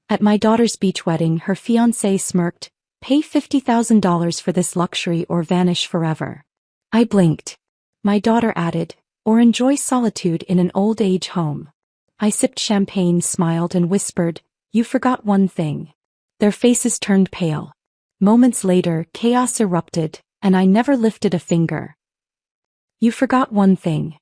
At my daughter's beach wedding, her fiancé smirked, "Pay $50,000 for this luxury or vanish forever." I blinked. My daughter added, "Or enjoy solitude in an old age home." I sipped champagne, smiled, and whispered, "You forgot one thing." Their faces turned pale. Moments later, chaos erupted, and I never lifted a finger. "You forgot one thing."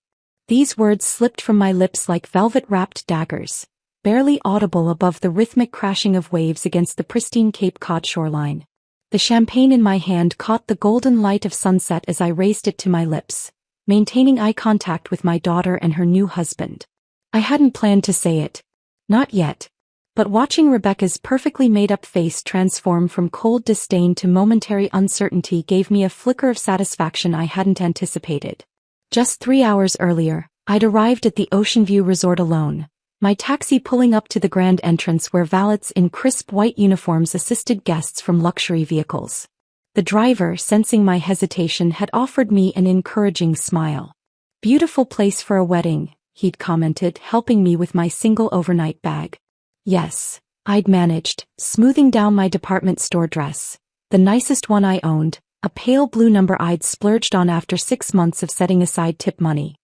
These words slipped from my lips like velvet-wrapped daggers, barely audible above the rhythmic crashing of waves against the pristine Cape Cod shoreline. The champagne in my hand caught the golden light of sunset as I raised it to my lips, maintaining eye contact with my daughter and her new husband. I hadn't planned to say it. Not yet. But watching Rebecca's perfectly made-up face transform from cold disdain to momentary uncertainty gave me a flicker of satisfaction I hadn't anticipated. Just 3 hours earlier, I'd arrived at the Ocean View Resort alone, my taxi pulling up to the grand entrance where valets in crisp white uniforms assisted guests from luxury vehicles. The driver, sensing my hesitation, had offered me an encouraging smile. "Beautiful place for a wedding," he'd commented, helping me with my single overnight bag. Yes, I'd managed, smoothing down my department store dress, the nicest one I owned, a pale blue number I'd splurged on after 6 months of setting aside tip money.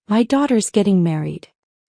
My daughter's getting married.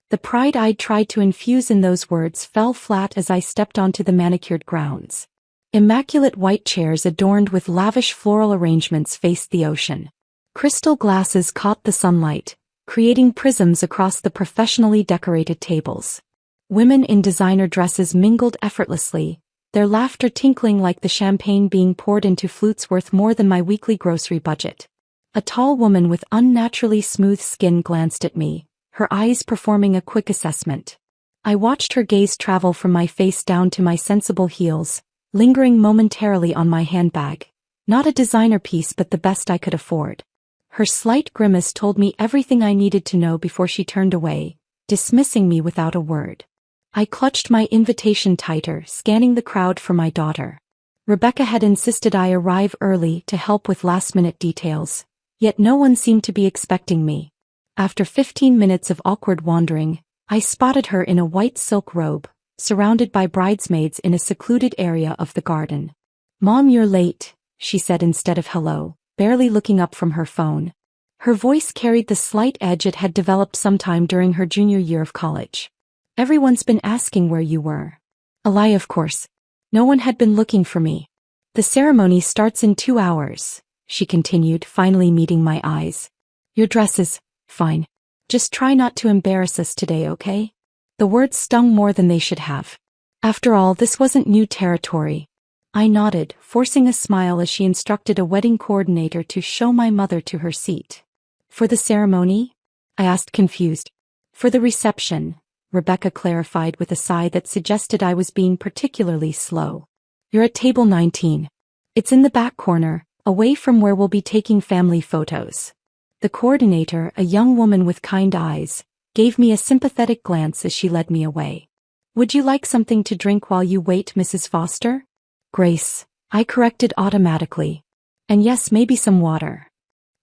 The pride I'd tried to infuse in those words fell flat as I stepped onto the manicured grounds. Immaculate white chairs adorned with lavish floral arrangements faced the ocean. Crystal glasses caught the sunlight, creating prisms across the professionally decorated tables. Women in designer dresses mingled effortlessly, their laughter tinkling like the champagne being poured into flutes worth more than my weekly grocery budget. A tall woman with unnaturally smooth skin glanced at me, her eyes performing a quick assessment. I watched her gaze travel from my face down to my sensible heels, lingering momentarily on my handbag. Not a designer piece but the best I could afford. Her slight grimace told me everything I needed to know before she turned away, dismissing me without a word. I clutched my invitation tighter, scanning the crowd for my daughter. Rebecca had insisted I arrive early to help with last-minute details, yet no one seemed to be expecting me. After 15 minutes of awkward wandering, I spotted her in a white silk robe, surrounded by bridesmaids in a secluded area of the garden. "Mom, you're late," she said instead of hello, barely looking up from her phone. Her voice carried the slight edge it had developed sometime during her junior year of college. "Everyone's been asking where you were." A lie, of course. No one had been looking for me. "The ceremony starts in 2 hours, she continued, finally meeting my eyes. "Your dress is fine. Just try not to embarrass us today, okay?" The words stung more than they should have. After all, this wasn't new territory. I nodded, forcing a smile as she instructed a wedding coordinator to show my mother to her seat. "For the ceremony?" I asked, confused. "For the reception," Rebecca clarified with a sigh that suggested I was being particularly slow. "You're at table 19. It's in the back corner, away from where we'll be taking family photos." The coordinator, a young woman with kind eyes, gave me a sympathetic glance as she led me away. "Would you like something to drink while you wait, Mrs. Foster?" "Grace," I corrected automatically. "And yes, maybe some water."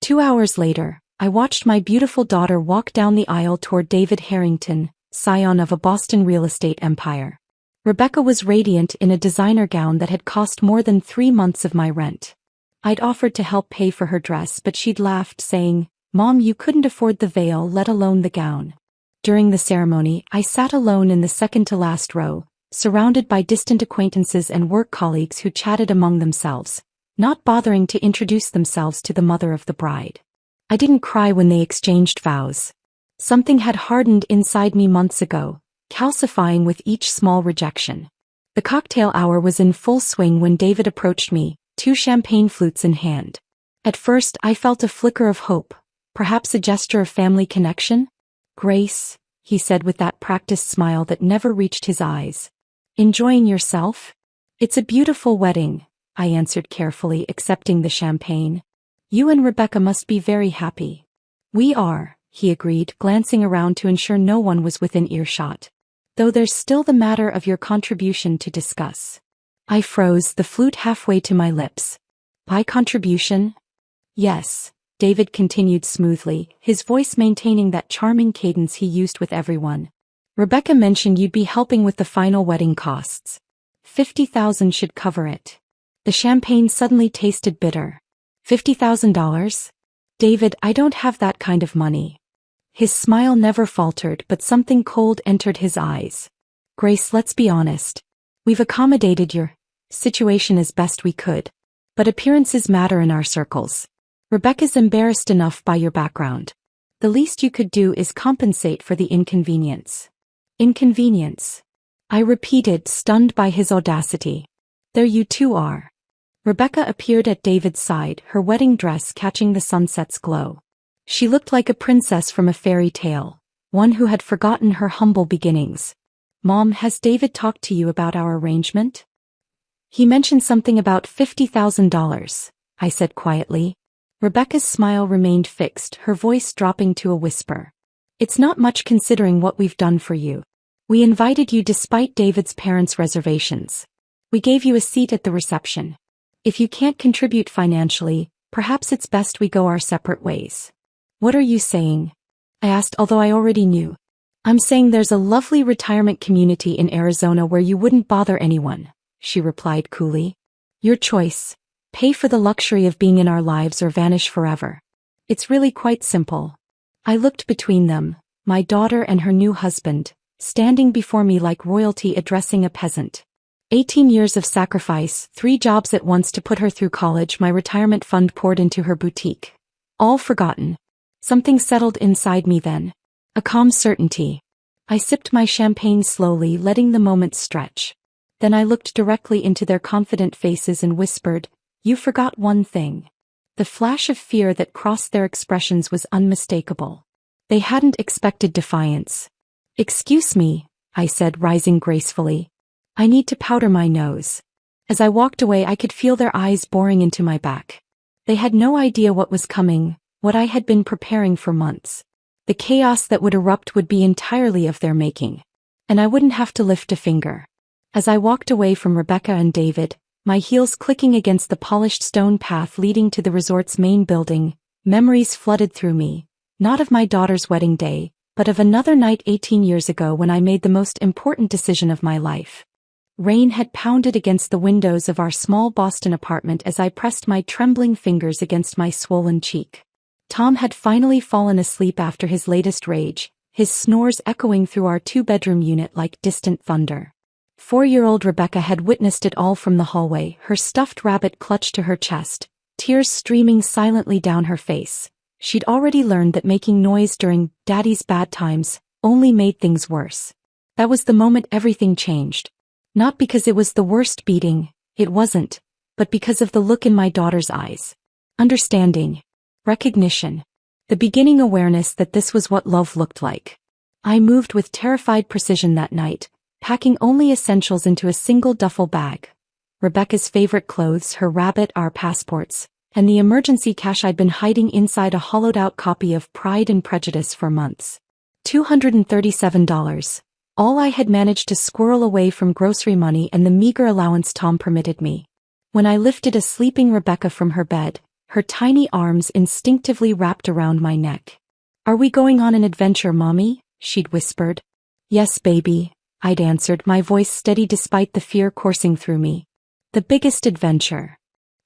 2 hours later, I watched my beautiful daughter walk down the aisle toward David Harrington, scion of a Boston real estate empire. Rebecca was radiant in a designer gown that had cost more than 3 months of my rent. I'd offered to help pay for her dress, but she'd laughed, saying, "Mom, you couldn't afford the veil, let alone the gown." During the ceremony, I sat alone in the second-to-last row, surrounded by distant acquaintances and work colleagues who chatted among themselves, not bothering to introduce themselves to the mother of the bride. I didn't cry when they exchanged vows. Something had hardened inside me months ago, calcifying with each small rejection. The cocktail hour was in full swing when David approached me, 2 champagne flutes in hand. At first, I felt a flicker of hope, perhaps a gesture of family connection. "Grace," he said with that practiced smile that never reached his eyes. "Enjoying yourself?" "It's a beautiful wedding," I answered carefully, accepting the champagne. "You and Rebecca must be very happy." "We are," he agreed, glancing around to ensure no one was within earshot. "Though there's still the matter of your contribution to discuss." I froze, the flute halfway to my lips. "My contribution?" "Yes," David continued smoothly, his voice maintaining that charming cadence he used with everyone. "Rebecca mentioned you'd be helping with the final wedding costs. $50,000 should cover it. The champagne suddenly tasted bitter. $50,000? David, I don't have that kind of money. His smile never faltered, but something cold entered his eyes. Grace, let's be honest. We've accommodated your situation as best we could. But appearances matter in our circles. Rebecca's embarrassed enough by your background. The least you could do is compensate for the inconvenience. Inconvenience? I repeated, stunned by his audacity. There you two are. Rebecca appeared at David's side, her wedding dress catching the sunset's glow. She looked like a princess from a fairy tale, one who had forgotten her humble beginnings. Mom, has David talked to you about our arrangement? He mentioned something about $50,000, I said quietly. Rebecca's smile remained fixed, her voice dropping to a whisper. It's not much considering what we've done for you. We invited you despite David's parents' reservations. We gave you a seat at the reception. If you can't contribute financially, perhaps it's best we go our separate ways. What are you saying? I asked, although I already knew. I'm saying there's a lovely retirement community in Arizona where you wouldn't bother anyone, she replied coolly. Your choice. Pay for the luxury of being in our lives or vanish forever. It's really quite simple. I looked between them, my daughter and her new husband, standing before me like royalty addressing a peasant. 18 years of sacrifice, 3 jobs at once to put her through college, my retirement fund poured into her boutique. All forgotten. Something settled inside me then. A calm certainty. I sipped my champagne slowly, letting the moment stretch. Then I looked directly into their confident faces and whispered, "You forgot one thing." The flash of fear that crossed their expressions was unmistakable. They hadn't expected defiance. "Excuse me," I said, rising gracefully. "I need to powder my nose." As I walked away, I could feel their eyes boring into my back. They had no idea what was coming, what I had been preparing for months. The chaos that would erupt would be entirely of their making. And I wouldn't have to lift a finger. As I walked away from Rebecca and David, my heels clicking against the polished stone path leading to the resort's main building, memories flooded through me, not of my daughter's wedding day, but of another night 18 years ago when I made the most important decision of my life. Rain had pounded against the windows of our small Boston apartment as I pressed my trembling fingers against my swollen cheek. Tom had finally fallen asleep after his latest rage, his snores echoing through our 2-bedroom unit like distant thunder. 4-year-old Rebecca had witnessed it all from the hallway, her stuffed rabbit clutched to her chest, tears streaming silently down her face. She'd already learned that making noise during Daddy's bad times only made things worse. That was the moment everything changed. Not because it was the worst beating, it wasn't, but because of the look in my daughter's eyes. Understanding. Recognition. The beginning awareness that this was what love looked like. I moved with terrified precision that night, packing only essentials into a single duffel bag. Rebecca's favorite clothes, her rabbit, our passports, and the emergency cash I'd been hiding inside a hollowed-out copy of Pride and Prejudice for months. $237. All I had managed to squirrel away from grocery money and the meager allowance Tom permitted me. When I lifted a sleeping Rebecca from her bed, her tiny arms instinctively wrapped around my neck. "Are we going on an adventure, Mommy?" she'd whispered. "Yes, baby," I'd answered, my voice steady despite the fear coursing through me. "The biggest adventure."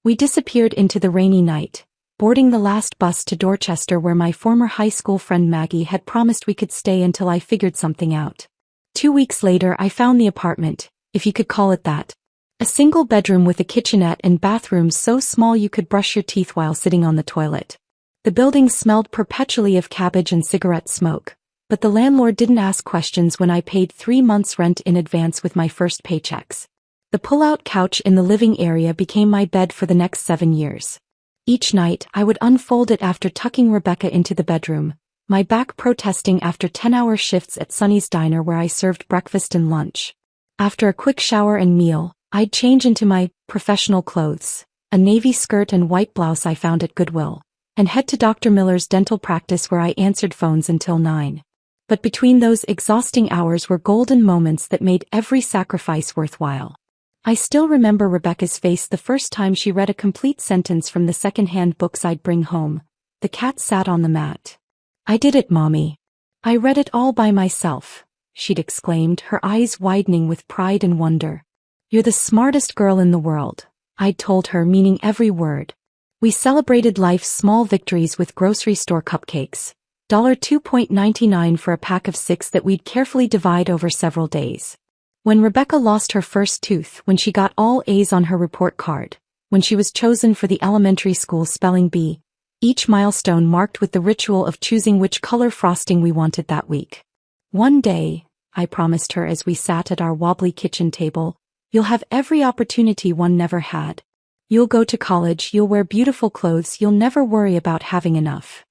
We disappeared into the rainy night, boarding the last bus to Dorchester where my former high school friend Maggie had promised we could stay until I figured something out. 2 weeks later I found the apartment, if you could call it that. A single bedroom with a kitchenette and bathrooms so small you could brush your teeth while sitting on the toilet. The building smelled perpetually of cabbage and cigarette smoke, but the landlord didn't ask questions when I paid 3 months' rent in advance with my first paychecks. The pull-out couch in the living area became my bed for the next 7 years. Each night I would unfold it after tucking Rebecca into the bedroom, my back protesting after 10-hour shifts at Sonny's Diner where I served breakfast and lunch. After a quick shower and meal, I'd change into my professional clothes, a navy skirt and white blouse I found at Goodwill, and head to Dr. Miller's dental practice where I answered phones until 9. But between those exhausting hours were golden moments that made every sacrifice worthwhile. I still remember Rebecca's face the first time she read a complete sentence from the second-hand books I'd bring home. The cat sat on the mat. "I did it, Mommy. I read it all by myself," she'd exclaimed, her eyes widening with pride and wonder. "You're the smartest girl in the world," I'd told her, meaning every word. We celebrated life's small victories with grocery store cupcakes, $2.99 for a pack of 6 that we'd carefully divide over several days. When Rebecca lost her first tooth, when she got all A's on her report card, when she was chosen for the elementary school spelling bee, each milestone marked with the ritual of choosing which color frosting we wanted that week. "One day," I promised her as we sat at our wobbly kitchen table, "you'll have every opportunity one never had. You'll go to college, you'll wear beautiful clothes, you'll never worry about having enough."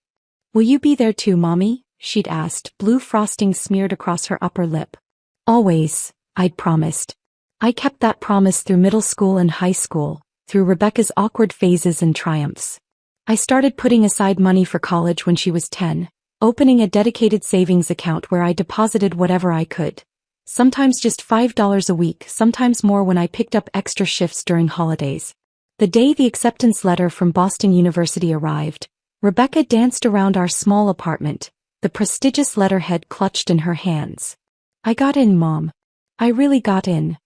"Will you be there too, Mommy?" she'd asked, blue frosting smeared across her upper lip. "Always," I'd promised. I kept that promise through middle school and high school, through Rebecca's awkward phases and triumphs. I started putting aside money for college when she was 10, opening a dedicated savings account where I deposited whatever I could. Sometimes just $5 a week, sometimes more when I picked up extra shifts during holidays. The day the acceptance letter from Boston University arrived, Rebecca danced around our small apartment, the prestigious letterhead clutched in her hands. "I got in, Mom. I really got in."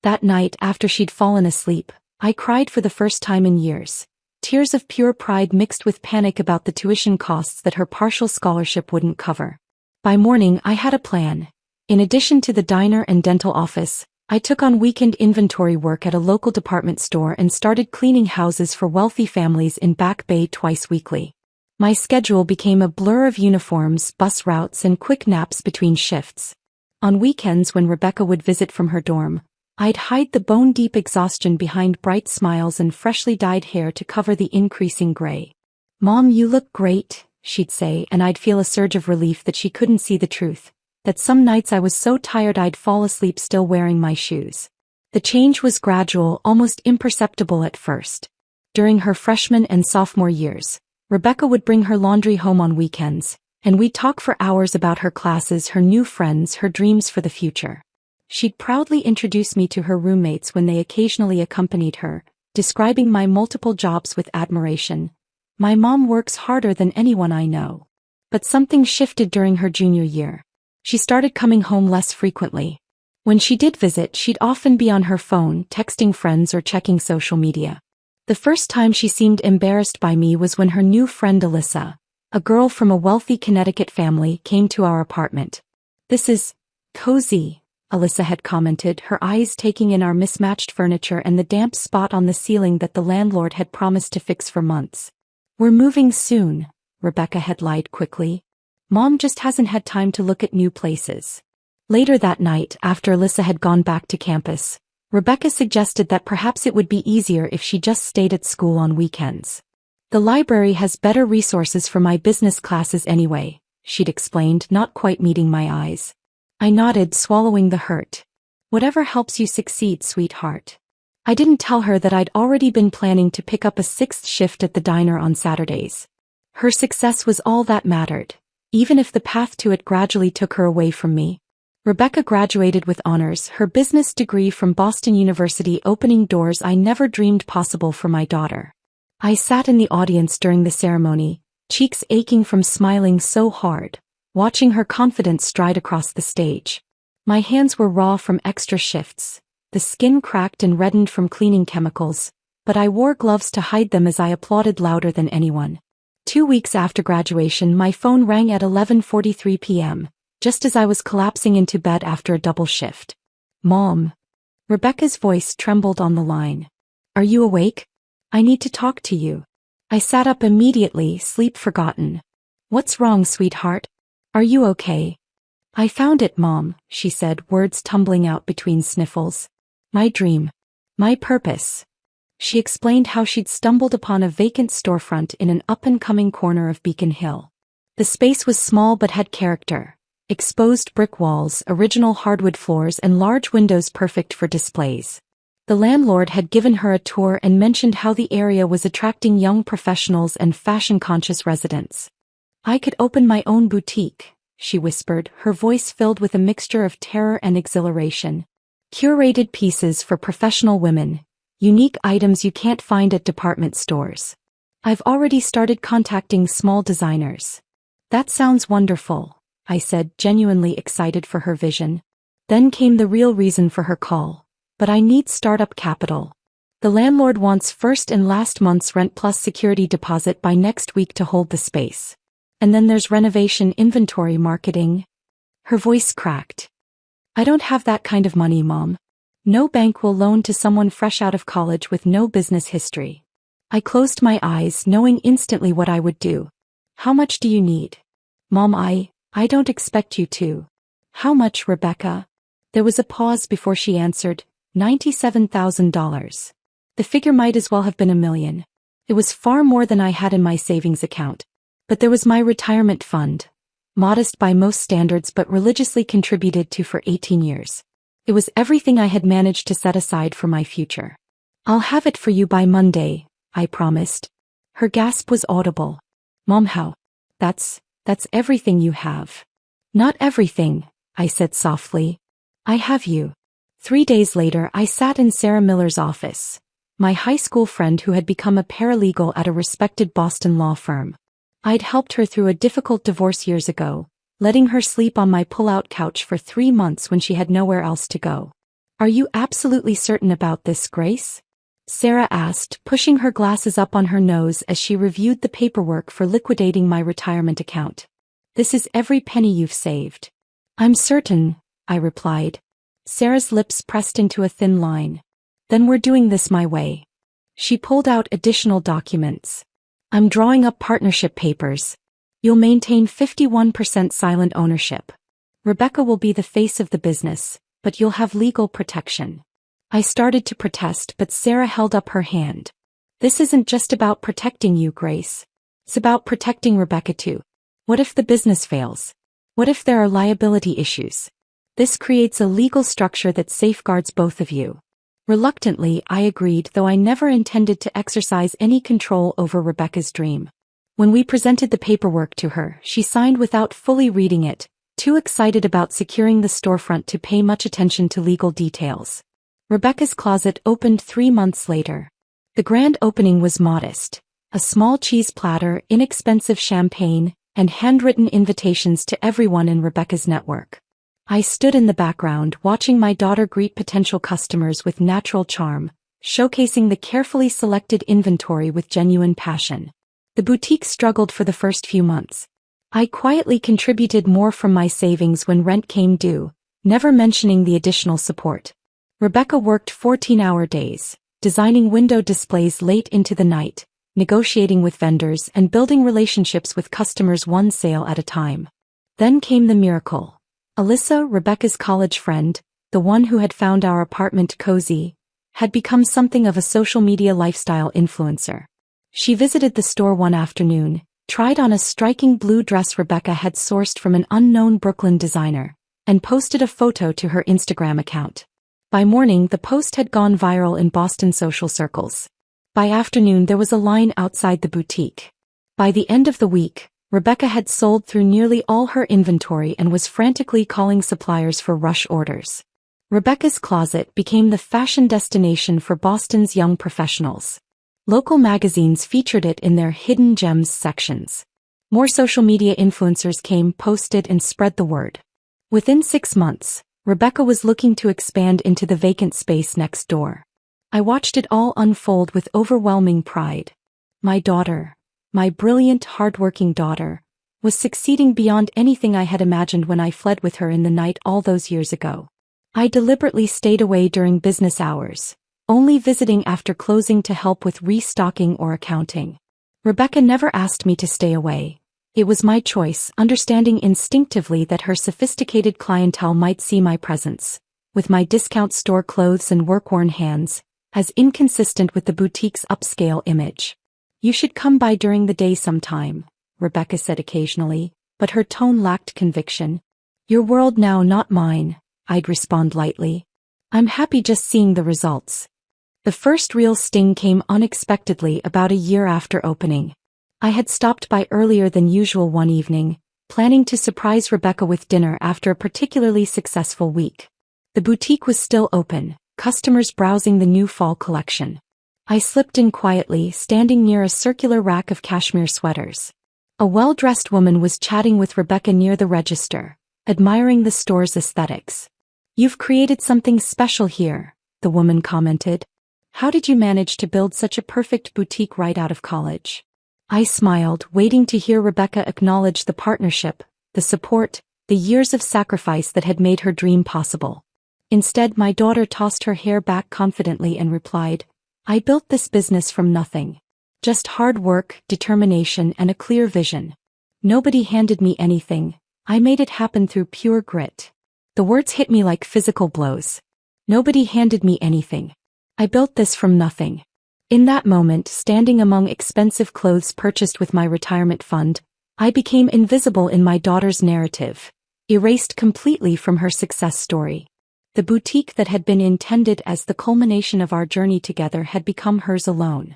That night, after she'd fallen asleep, I cried for the first time in years. Tears of pure pride mixed with panic about the tuition costs that her partial scholarship wouldn't cover. By morning, I had a plan. In addition to the diner and dental office, I took on weekend inventory work at a local department store and started cleaning houses for wealthy families in Back Bay twice weekly. My schedule became a blur of uniforms, bus routes, and quick naps between shifts. On weekends, when Rebecca would visit from her dorm, I'd hide the bone-deep exhaustion behind bright smiles and freshly dyed hair to cover the increasing gray. "Mom, you look great," she'd say, and I'd feel a surge of relief that she couldn't see the truth, that some nights I was so tired I'd fall asleep still wearing my shoes. The change was gradual, almost imperceptible at first. During her freshman and sophomore years, Rebecca would bring her laundry home on weekends, and we'd talk for hours about her classes, her new friends, her dreams for the future. She'd proudly introduce me to her roommates when they occasionally accompanied her, describing my multiple jobs with admiration. "My mom works harder than anyone I know." But something shifted during her junior year. She started coming home less frequently. When she did visit, she'd often be on her phone, texting friends or checking social media. The first time she seemed embarrassed by me was when her new friend Alyssa, a girl from a wealthy Connecticut family, came to our apartment. "This is cozy," Alyssa had commented, her eyes taking in our mismatched furniture and the damp spot on the ceiling that the landlord had promised to fix for months. "We're moving soon," Rebecca had lied quickly. "Mom just hasn't had time to look at new places." Later that night, after Alyssa had gone back to campus, Rebecca suggested that perhaps it would be easier if she just stayed at school on weekends. "The library has better resources for my business classes anyway," she'd explained, not quite meeting my eyes. I nodded, swallowing the hurt. "Whatever helps you succeed, sweetheart." I didn't tell her that I'd already been planning to pick up a 6th shift at the diner on Saturdays. Her success was all that mattered, even if the path to it gradually took her away from me. Rebecca graduated with honors, her business degree from Boston University opening doors I never dreamed possible for my daughter. I sat in the audience during the ceremony, cheeks aching from smiling so hard, watching her confidence stride across the stage. My hands were raw from extra shifts, the skin cracked and reddened from cleaning chemicals, but I wore gloves to hide them as I applauded louder than anyone. 2 weeks after graduation, my phone rang at 11:43 p.m., just as I was collapsing into bed after a double shift. "Mom." Rebecca's voice trembled on the line. "Are you awake? I need to talk to you." I sat up immediately, sleep forgotten. "What's wrong, sweetheart? Are you okay?" "I found it, Mom," she said, words tumbling out between sniffles. "My dream. My purpose." She explained how she'd stumbled upon a vacant storefront in an up-and-coming corner of Beacon Hill. The space was small but had character. Exposed brick walls, original hardwood floors, and large windows perfect for displays. The landlord had given her a tour and mentioned how the area was attracting young professionals and fashion-conscious residents. "I could open my own boutique," she whispered, her voice filled with a mixture of terror and exhilaration. "Curated pieces for professional women, unique items you can't find at department stores. I've already started contacting small designers." "That sounds wonderful," I said, genuinely excited for her vision. Then came the real reason for her call. But I need startup capital. The landlord wants first and last month's rent plus security deposit by next week to hold the space. And then there's renovation, inventory, marketing. Her voice cracked. I don't have that kind of money, Mom. No bank will loan to someone fresh out of college with no business history. I closed my eyes, knowing instantly what I would do. How much do you need? Mom, I don't expect you to. How much, Rebecca? There was a pause before she answered, $97,000. The figure might as well have been $1 million. It was far more than I had in my savings account. But there was my retirement fund. Modest by most standards but religiously contributed to for 18 years. It was everything I had managed to set aside for my future. I'll have it for you by Monday, I promised. Her gasp was audible. Mom, how? That's everything you have. Not everything, I said softly. I have you. 3 days later I sat in Sarah Miller's office, my high school friend who had become a paralegal at a respected Boston law firm. I'd helped her through a difficult divorce years ago, letting her sleep on my pull-out couch for 3 months when she had nowhere else to go. Are you absolutely certain about this, Grace? Sarah asked, pushing her glasses up on her nose as she reviewed the paperwork for liquidating my retirement account. This is every penny you've saved. I'm certain, I replied. Sarah's lips pressed into a thin line. Then we're doing this my way. She pulled out additional documents. I'm drawing up partnership papers. You'll maintain 51% silent ownership. Rebecca will be the face of the business, but you'll have legal protection. I started to protest, but Sarah held up her hand. This isn't just about protecting you, Grace. It's about protecting Rebecca too. What if the business fails? What if there are liability issues? This creates a legal structure that safeguards both of you. Reluctantly, I agreed, though I never intended to exercise any control over Rebecca's dream. When we presented the paperwork to her, she signed without fully reading it, too excited about securing the storefront to pay much attention to legal details. Rebecca's closet opened 3 months later. The grand opening was modest. A small cheese platter, inexpensive champagne, and handwritten invitations to everyone in Rebecca's network. I stood in the background watching my daughter greet potential customers with natural charm, showcasing the carefully selected inventory with genuine passion. The boutique struggled for the first few months. I quietly contributed more from my savings when rent came due, never mentioning the additional support. Rebecca worked 14-hour days, designing window displays late into the night, negotiating with vendors and building relationships with customers one sale at a time. Then came the miracle. Alyssa, Rebecca's college friend, the one who had found our apartment cozy, had become something of a social media lifestyle influencer. She visited the store one afternoon, tried on a striking blue dress Rebecca had sourced from an unknown Brooklyn designer, and posted a photo to her Instagram account. By morning, the post had gone viral in Boston social circles. By afternoon, there was a line outside the boutique. By the end of the week, Rebecca had sold through nearly all her inventory and was frantically calling suppliers for rush orders. Rebecca's closet became the fashion destination for Boston's young professionals. Local magazines featured it in their hidden gems sections. More social media influencers came, posted, and spread the word. Within 6 months, Rebecca was looking to expand into the vacant space next door. I watched it all unfold with overwhelming pride. My daughter, my brilliant, hardworking daughter, was succeeding beyond anything I had imagined when I fled with her in the night all those years ago. I deliberately stayed away during business hours, only visiting after closing to help with restocking or accounting. Rebecca never asked me to stay away. It was my choice, understanding instinctively that her sophisticated clientele might see my presence, with my discount store clothes and work-worn hands, as inconsistent with the boutique's upscale image. You should come by during the day sometime, Rebecca said occasionally, but her tone lacked conviction. Your world now, not mine, I'd respond lightly. I'm happy just seeing the results. The first real sting came unexpectedly about a year after opening. I had stopped by earlier than usual one evening, planning to surprise Rebecca with dinner after a particularly successful week. The boutique was still open, customers browsing the new fall collection. I slipped in quietly, standing near a circular rack of cashmere sweaters. A well-dressed woman was chatting with Rebecca near the register, admiring the store's aesthetics. You've created something special here, the woman commented. How did you manage to build such a perfect boutique right out of college? I smiled, waiting to hear Rebecca acknowledge the partnership, the support, the years of sacrifice that had made her dream possible. Instead, my daughter tossed her hair back confidently and replied, I built this business from nothing. Just hard work, determination, and a clear vision. Nobody handed me anything. I made it happen through pure grit. The words hit me like physical blows. Nobody handed me anything. I built this from nothing. In that moment, standing among expensive clothes purchased with my retirement fund, I became invisible in my daughter's narrative, erased completely from her success story. The boutique that had been intended as the culmination of our journey together had become hers alone.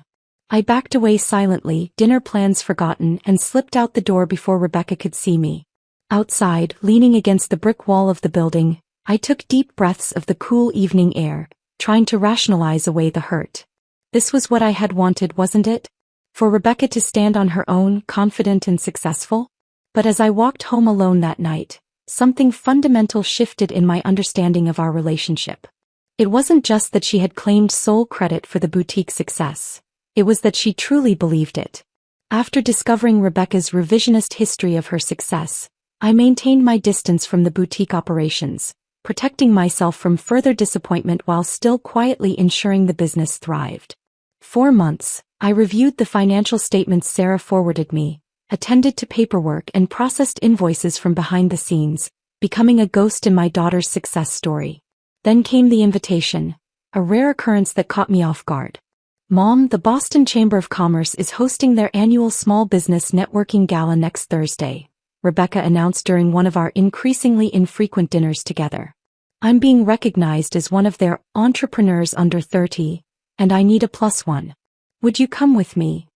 I backed away silently, dinner plans forgotten, and slipped out the door before Rebecca could see me. Outside, leaning against the brick wall of the building, I took deep breaths of the cool evening air, trying to rationalize away the hurt. This was what I had wanted, wasn't it? For Rebecca to stand on her own, confident and successful? But as I walked home alone that night, something fundamental shifted in my understanding of our relationship. It wasn't just that she had claimed sole credit for the boutique success. It was that she truly believed it. After discovering Rebecca's revisionist history of her success, I maintained my distance from the boutique operations, protecting myself from further disappointment while still quietly ensuring the business thrived. 4 months, I reviewed the financial statements Sarah forwarded me, attended to paperwork and processed invoices from behind the scenes, becoming a ghost in my daughter's success story. Then came the invitation, a rare occurrence that caught me off guard. Mom, the Boston Chamber of Commerce is hosting their annual Small Business Networking Gala next Thursday, Rebecca announced during one of our increasingly infrequent dinners together. I'm being recognized as one of their entrepreneurs under 30, and I need a +1. Would you come with me?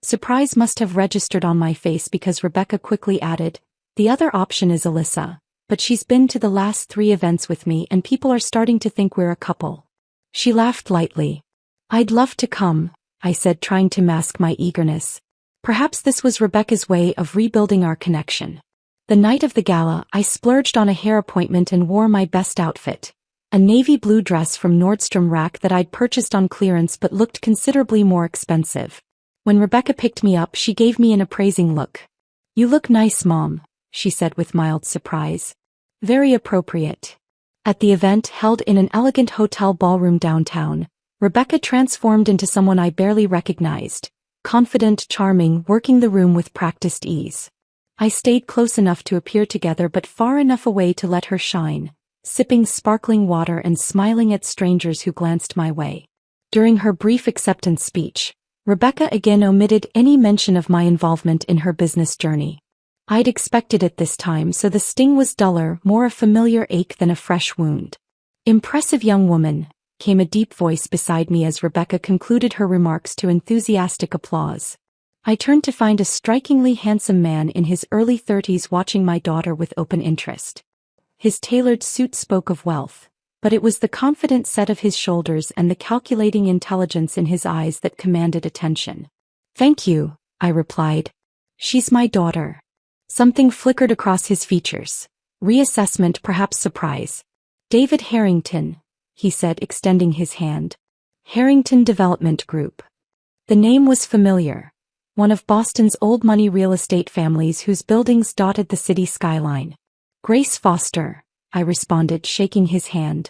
Surprise must have registered on my face because Rebecca quickly added, the other option is Alyssa, but she's been to the last 3 events with me and people are starting to think we're a couple. She laughed lightly. I'd love to come, I said, trying to mask my eagerness. Perhaps this was Rebecca's way of rebuilding our connection. The night of the gala, I splurged on a hair appointment and wore my best outfit, a navy blue dress from Nordstrom Rack that I'd purchased on clearance but looked considerably more expensive. When Rebecca picked me up, she gave me an appraising look. You look nice, Mom, she said with mild surprise. Very appropriate. At the event held in an elegant hotel ballroom downtown, Rebecca transformed into someone I barely recognized, confident, charming, working the room with practiced ease. I stayed close enough to appear together but far enough away to let her shine, sipping sparkling water and smiling at strangers who glanced my way. During her brief acceptance speech, Rebecca again omitted any mention of my involvement in her business journey. I'd expected it this time, so the sting was duller, more a familiar ache than a fresh wound. Impressive young woman, came a deep voice beside me as Rebecca concluded her remarks to enthusiastic applause. I turned to find a strikingly handsome man in his early 30s watching my daughter with open interest. His tailored suit spoke of wealth, but it was the confident set of his shoulders and the calculating intelligence in his eyes that commanded attention. Thank you, I replied. She's my daughter. Something flickered across his features. Reassessment, perhaps surprise. David Harrington, he said, extending his hand. Harrington Development Group. The name was familiar. One of Boston's old money real estate families whose buildings dotted the city skyline. Grace Foster, I responded, shaking his hand.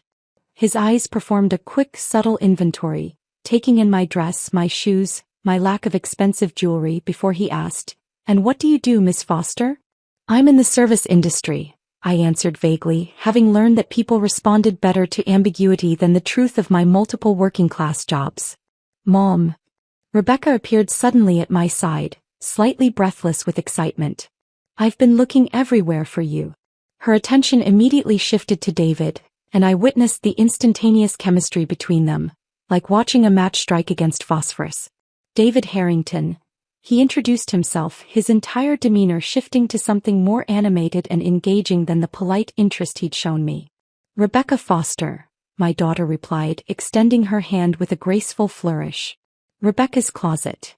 His eyes performed a quick, subtle inventory, taking in my dress, my shoes, my lack of expensive jewelry before he asked, "And what do you do, Miss Foster?" "I'm in the service industry," I answered vaguely, having learned that people responded better to ambiguity than the truth of my multiple working-class jobs. "Mom." Rebecca appeared suddenly at my side, slightly breathless with excitement. "I've been looking everywhere for you." Her attention immediately shifted to David, and I witnessed the instantaneous chemistry between them, like watching a match strike against phosphorus. David Harrington. He introduced himself, his entire demeanor shifting to something more animated and engaging than the polite interest he'd shown me. "Rebecca Foster," my daughter replied, extending her hand with a graceful flourish. "Rebecca's closet."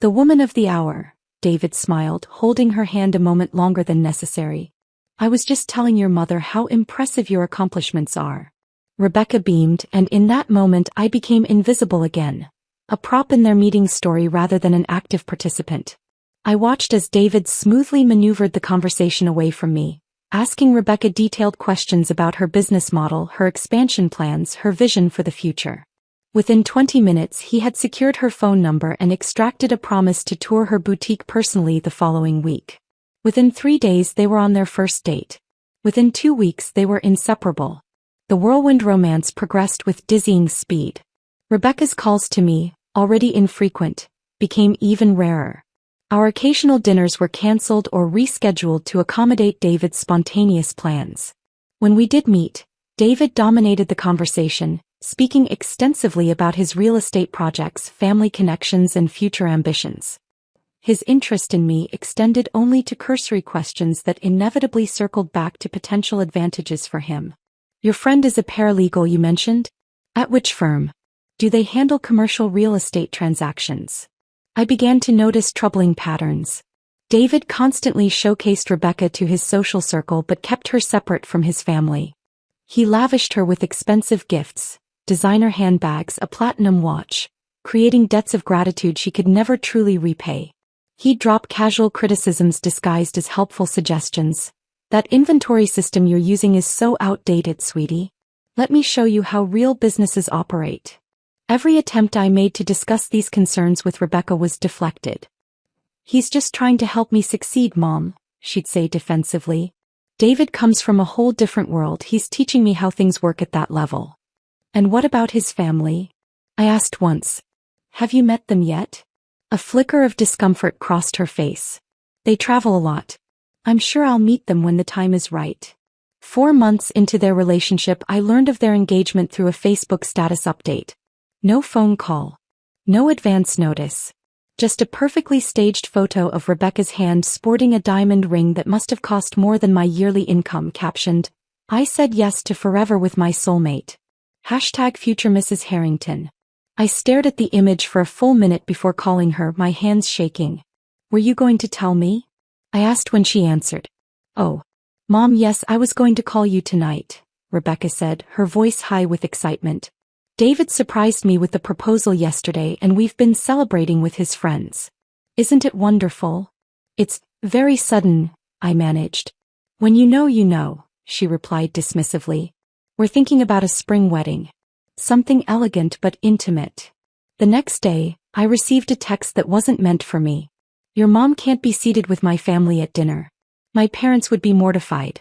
"The woman of the hour," David smiled, holding her hand a moment longer than necessary. "I was just telling your mother how impressive your accomplishments are." Rebecca beamed, and in that moment I became invisible again. A prop in their meeting story rather than an active participant. I watched as David smoothly maneuvered the conversation away from me, asking Rebecca detailed questions about her business model, her expansion plans, her vision for the future. Within 20 minutes he had secured her phone number and extracted a promise to tour her boutique personally the following week. Within 3 days they were on their first date. Within 2 weeks they were inseparable. The whirlwind romance progressed with dizzying speed. Rebecca's calls to me, already infrequent, became even rarer. Our occasional dinners were cancelled or rescheduled to accommodate David's spontaneous plans. When we did meet, David dominated the conversation, speaking extensively about his real estate projects, family connections, and future ambitions. His interest in me extended only to cursory questions that inevitably circled back to potential advantages for him. Your friend is a paralegal, you mentioned? At which firm? Do they handle commercial real estate transactions? I began to notice troubling patterns. David constantly showcased Rebecca to his social circle but kept her separate from his family. He lavished her with expensive gifts, designer handbags, a platinum watch, creating debts of gratitude she could never truly repay. He'd drop casual criticisms disguised as helpful suggestions. That inventory system you're using is so outdated, sweetie. Let me show you how real businesses operate. Every attempt I made to discuss these concerns with Rebecca was deflected. He's just trying to help me succeed, Mom, she'd say defensively. David comes from a whole different world. He's teaching me how things work at that level. And what about his family? I asked once. Have you met them yet? A flicker of discomfort crossed her face. They travel a lot. I'm sure I'll meet them when the time is right. 4 months into their relationship, I learned of their engagement through a Facebook status update. No phone call. No advance notice. Just a perfectly staged photo of Rebecca's hand sporting a diamond ring that must have cost more than my yearly income, captioned, I said yes to forever with my soulmate. #future Mrs. Harrington. I stared at the image for a full minute before calling her, my hands shaking. Were you going to tell me? I asked when she answered. Oh, Mom, yes, I was going to call you tonight, Rebecca said, her voice high with excitement. David surprised me with the proposal yesterday and we've been celebrating with his friends. Isn't it wonderful? It's very sudden, I managed. When you know, she replied dismissively. We're thinking about a spring wedding. Something elegant but intimate. The next day, I received a text that wasn't meant for me. Your mom can't be seated with my family at dinner. My parents would be mortified.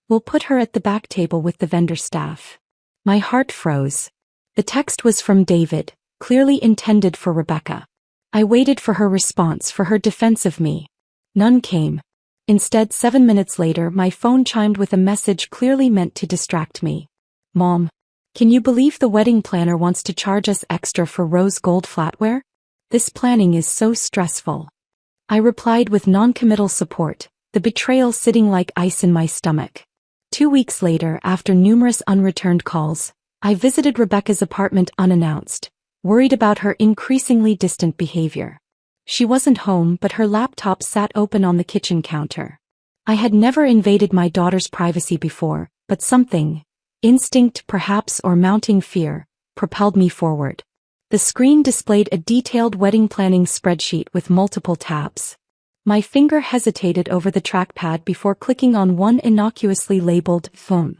We'll put her at the back table with the vendor staff. My heart froze. The text was from David, clearly intended for Rebecca. I waited for her response, for her defense of me. None came. Instead, 7 minutes later, my phone chimed with a message clearly meant to distract me. Mom, can you believe the wedding planner wants to charge us extra for rose gold flatware? This planning is so stressful. I replied with non-committal support, the betrayal sitting like ice in my stomach. 2 weeks later, after numerous unreturned calls, I visited Rebecca's apartment unannounced, worried about her increasingly distant behavior. She wasn't home, but her laptop sat open on the kitchen counter. I had never invaded my daughter's privacy before, but something, instinct perhaps or mounting fear, propelled me forward. The screen displayed a detailed wedding planning spreadsheet with multiple tabs. My finger hesitated over the trackpad before clicking on one innocuously labeled Phone.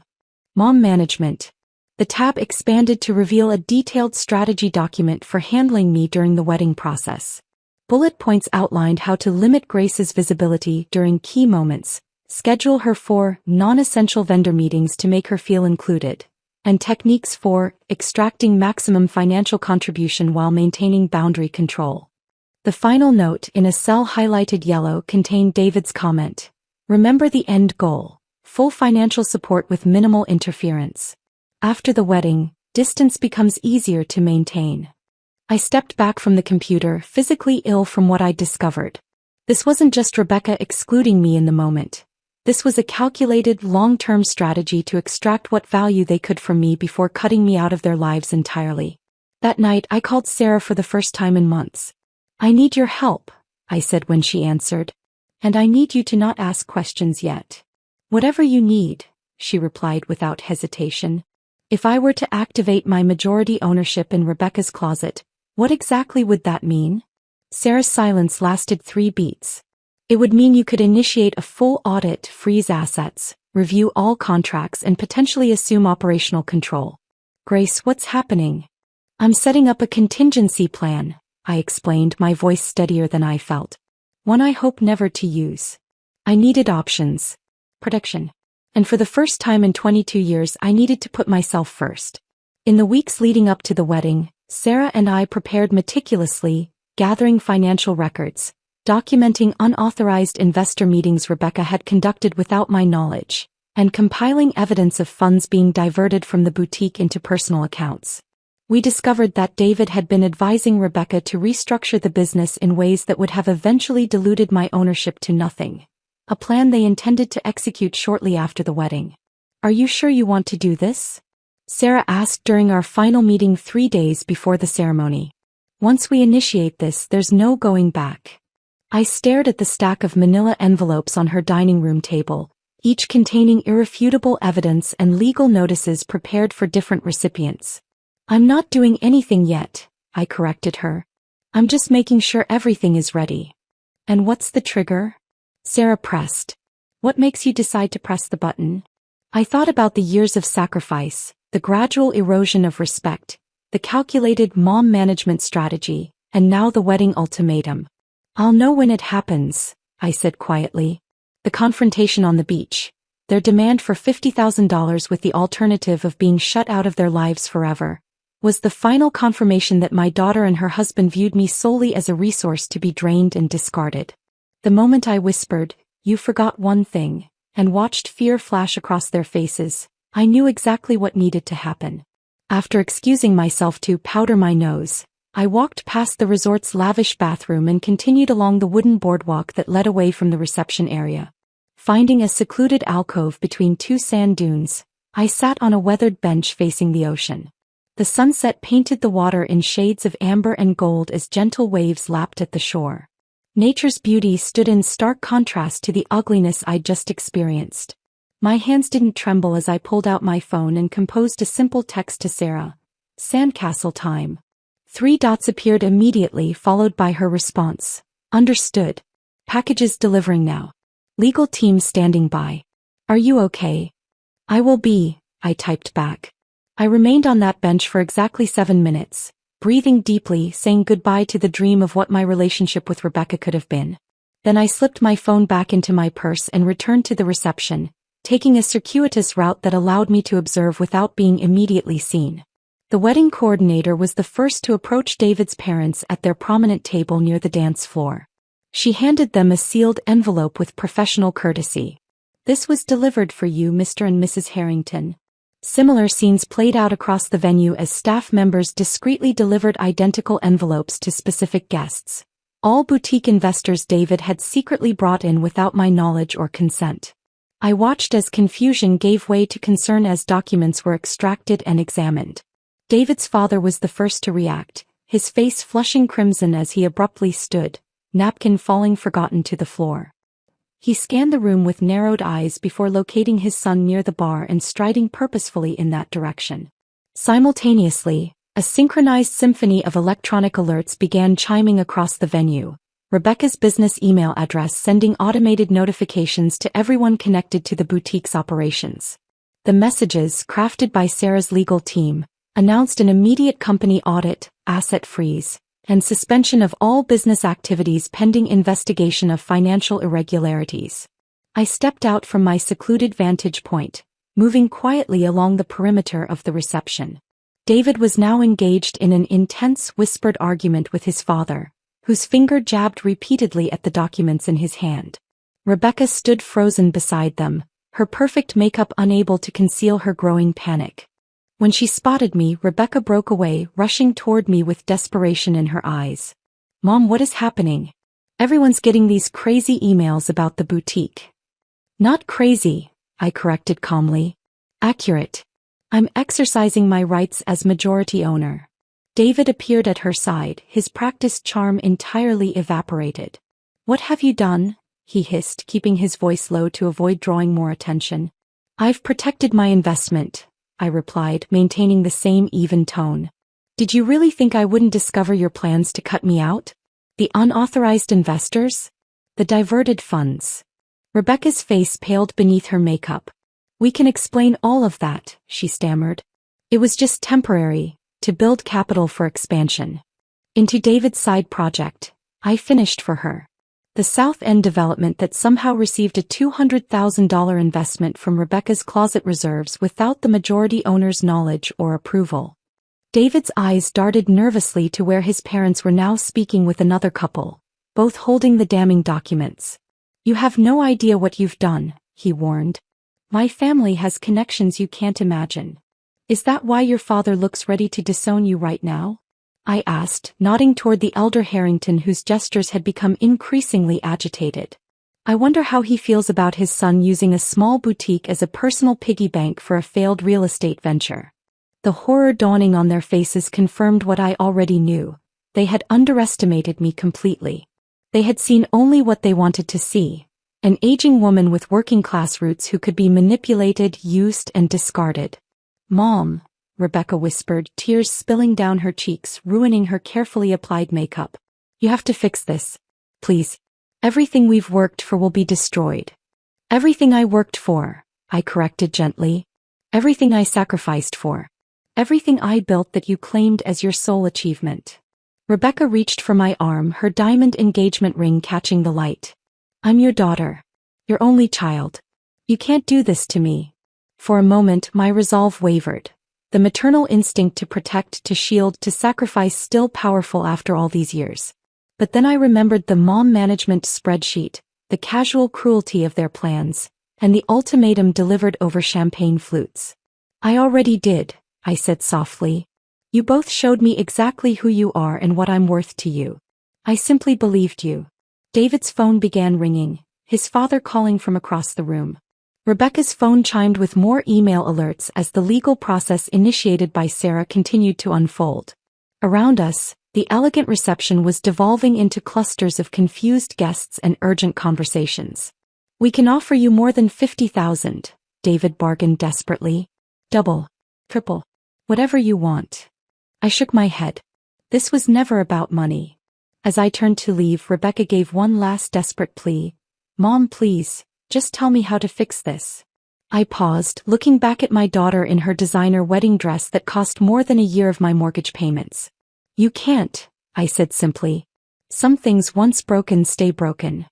Mom Management. The tab expanded to reveal a detailed strategy document for handling me during the wedding process. Bullet points outlined how to limit Grace's visibility during key moments, schedule her for non-essential vendor meetings to make her feel included, and techniques for extracting maximum financial contribution while maintaining boundary control. The final note in a cell highlighted yellow contained David's comment. Remember the end goal, full financial support with minimal interference. After the wedding, distance becomes easier to maintain. I stepped back from the computer, physically ill from what I'd discovered. This wasn't just Rebecca excluding me in the moment. This was a calculated, long-term strategy to extract what value they could from me before cutting me out of their lives entirely. That night, I called Sarah for the first time in months. I need your help, I said when she answered. And I need you to not ask questions yet. Whatever you need, she replied without hesitation. If I were to activate my majority ownership in Rebecca's closet, what exactly would that mean? Sarah's silence lasted 3 beats. It would mean you could initiate a full audit, freeze assets, review all contracts, and potentially assume operational control. Grace, what's happening? I'm setting up a contingency plan, I explained, my voice steadier than I felt. One I hope never to use. I needed options. Protection. And for the first time in 22 years, I needed to put myself first. In the weeks leading up to the wedding, Sarah and I prepared meticulously, gathering financial records, documenting unauthorized investor meetings Rebecca had conducted without my knowledge, and compiling evidence of funds being diverted from the boutique into personal accounts. We discovered that David had been advising Rebecca to restructure the business in ways that would have eventually diluted my ownership to nothing. A plan they intended to execute shortly after the wedding. Are you sure you want to do this? Sarah asked during our final meeting 3 days before the ceremony. Once we initiate this, there's no going back. I stared at the stack of manila envelopes on her dining room table, each containing irrefutable evidence and legal notices prepared for different recipients. I'm not doing anything yet, I corrected her. I'm just making sure everything is ready. And what's the trigger? Sarah pressed. What makes you decide to press the button? I thought about the years of sacrifice, the gradual erosion of respect, the calculated mom management strategy, and now the wedding ultimatum. I'll know when it happens, I said quietly. The confrontation on the beach. Their demand for $50,000 with the alternative of being shut out of their lives forever, was the final confirmation that my daughter and her husband viewed me solely as a resource to be drained and discarded. The moment I whispered, "You forgot one thing," and watched fear flash across their faces, I knew exactly what needed to happen. After excusing myself to powder my nose, I walked past the resort's lavish bathroom and continued along the wooden boardwalk that led away from the reception area. Finding a secluded alcove between 2 sand dunes, I sat on a weathered bench facing the ocean. The sunset painted the water in shades of amber and gold as gentle waves lapped at the shore. Nature's beauty stood in stark contrast to the ugliness I'd just experienced. My hands didn't tremble as I pulled out my phone and composed a simple text to Sarah. Sandcastle time. 3 dots appeared immediately, followed by her response. Understood. Packages delivering now. Legal team standing by. Are you okay? I will be, I typed back. I remained on that bench for exactly 7 minutes, breathing deeply, saying goodbye to the dream of what my relationship with Rebecca could have been. Then I slipped my phone back into my purse and returned to the reception, taking a circuitous route that allowed me to observe without being immediately seen. The wedding coordinator was the first to approach David's parents at their prominent table near the dance floor. She handed them a sealed envelope with professional courtesy. This was delivered for you, Mr. and Mrs. Harrington. Similar scenes played out across the venue as staff members discreetly delivered identical envelopes to specific guests. All boutique investors David had secretly brought in without my knowledge or consent. I watched as confusion gave way to concern as documents were extracted and examined. David's father was the first to react, his face flushing crimson as he abruptly stood, napkin falling forgotten to the floor. He scanned the room with narrowed eyes before locating his son near the bar and striding purposefully in that direction. Simultaneously, a synchronized symphony of electronic alerts began chiming across the venue, Rebecca's business email address sending automated notifications to everyone connected to the boutique's operations. The messages, crafted by Sarah's legal team, announced an immediate company audit, asset freeze, and suspension of all business activities pending investigation of financial irregularities. I stepped out from my secluded vantage point, moving quietly along the perimeter of the reception. David was now engaged in an intense whispered argument with his father, whose finger jabbed repeatedly at the documents in his hand. Rebecca stood frozen beside them, her perfect makeup unable to conceal her growing panic. When she spotted me, Rebecca broke away, rushing toward me with desperation in her eyes. Mom, what is happening? Everyone's getting these crazy emails about the boutique. Not crazy, I corrected calmly. Accurate. I'm exercising my rights as majority owner. David appeared at her side, his practiced charm entirely evaporated. What have you done? He hissed, keeping his voice low to avoid drawing more attention. I've protected my investment, I replied, maintaining the same even tone. Did you really think I wouldn't discover your plans to cut me out? The unauthorized investors? The diverted funds? Rebecca's face paled beneath her makeup. We can explain all of that, she stammered. It was just temporary, to build capital for expansion. Into David's side project, I finished for her. The South End development that somehow received a $200,000 investment from Rebecca's closet reserves without the majority owner's knowledge or approval. David's eyes darted nervously to where his parents were now speaking with another couple, both holding the damning documents. You have no idea what you've done, he warned. My family has connections you can't imagine. Is that why your father looks ready to disown you right now? I asked, nodding toward the elder Harrington whose gestures had become increasingly agitated. I wonder how he feels about his son using a small boutique as a personal piggy bank for a failed real estate venture. The horror dawning on their faces confirmed what I already knew. They had underestimated me completely. They had seen only what they wanted to see. An aging woman with working-class roots who could be manipulated, used, and discarded. Mom, Rebecca whispered, tears spilling down her cheeks, ruining her carefully applied makeup. You have to fix this. Please. Everything we've worked for will be destroyed. Everything I worked for, I corrected gently. Everything I sacrificed for. Everything I built that you claimed as your sole achievement. Rebecca reached for my arm, her diamond engagement ring catching the light. I'm your daughter. Your only child. You can't do this to me. For a moment, my resolve wavered. The maternal instinct to protect, to shield, to sacrifice still powerful after all these years. But then I remembered the mom management spreadsheet, the casual cruelty of their plans, and the ultimatum delivered over champagne flutes. I already did, I said softly. You both showed me exactly who you are and what I'm worth to you. I simply believed you. David's phone began ringing, his father calling from across the room. Rebecca's phone chimed with more email alerts as the legal process initiated by Sarah continued to unfold. Around us, the elegant reception was devolving into clusters of confused guests and urgent conversations. We can offer you more than $50,000, David bargained desperately. Double. Triple. Whatever you want. I shook my head. This was never about money. As I turned to leave, Rebecca gave one last desperate plea. Mom, please, just tell me how to fix this. I paused, looking back at my daughter in her designer wedding dress that cost more than a year of my mortgage payments. You can't, I said simply. Some things once broken stay broken.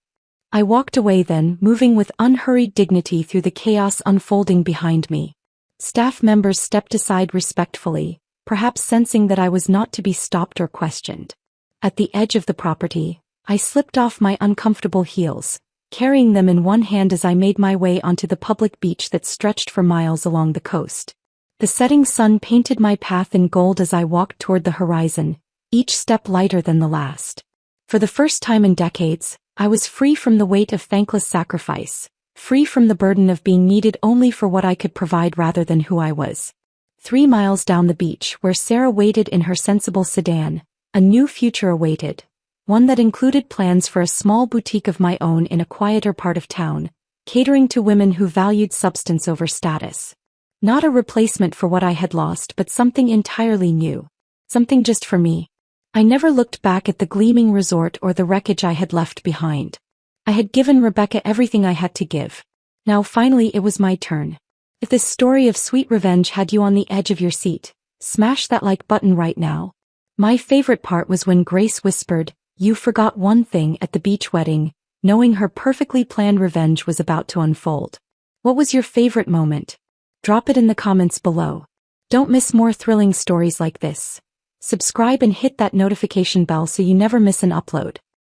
I walked away then, moving with unhurried dignity through the chaos unfolding behind me. Staff members stepped aside respectfully, perhaps sensing that I was not to be stopped or questioned. At the edge of the property, I slipped off my uncomfortable heels, carrying them in one hand as I made my way onto the public beach that stretched for miles along the coast. The setting sun painted my path in gold as I walked toward the horizon, each step lighter than the last. For the first time in decades, I was free from the weight of thankless sacrifice, free from the burden of being needed only for what I could provide rather than who I was. 3 miles down the beach, where Sarah waited in her sensible sedan, a new future awaited, one that included plans for a small boutique of my own in a quieter part of town, catering to women who valued substance over status. Not a replacement for what I had lost, but something entirely new. Something just for me. I never looked back at the gleaming resort or the wreckage I had left behind. I had given Rebecca everything I had to give. Now finally it was my turn. If this story of sweet revenge had you on the edge of your seat, smash that like button right now. My favorite part was when Grace whispered, "You forgot one thing" at the beach wedding, knowing her perfectly planned revenge was about to unfold. What was your favorite moment? Drop it in the comments below. Don't miss more thrilling stories like this. Subscribe and hit that notification bell so you never miss an upload.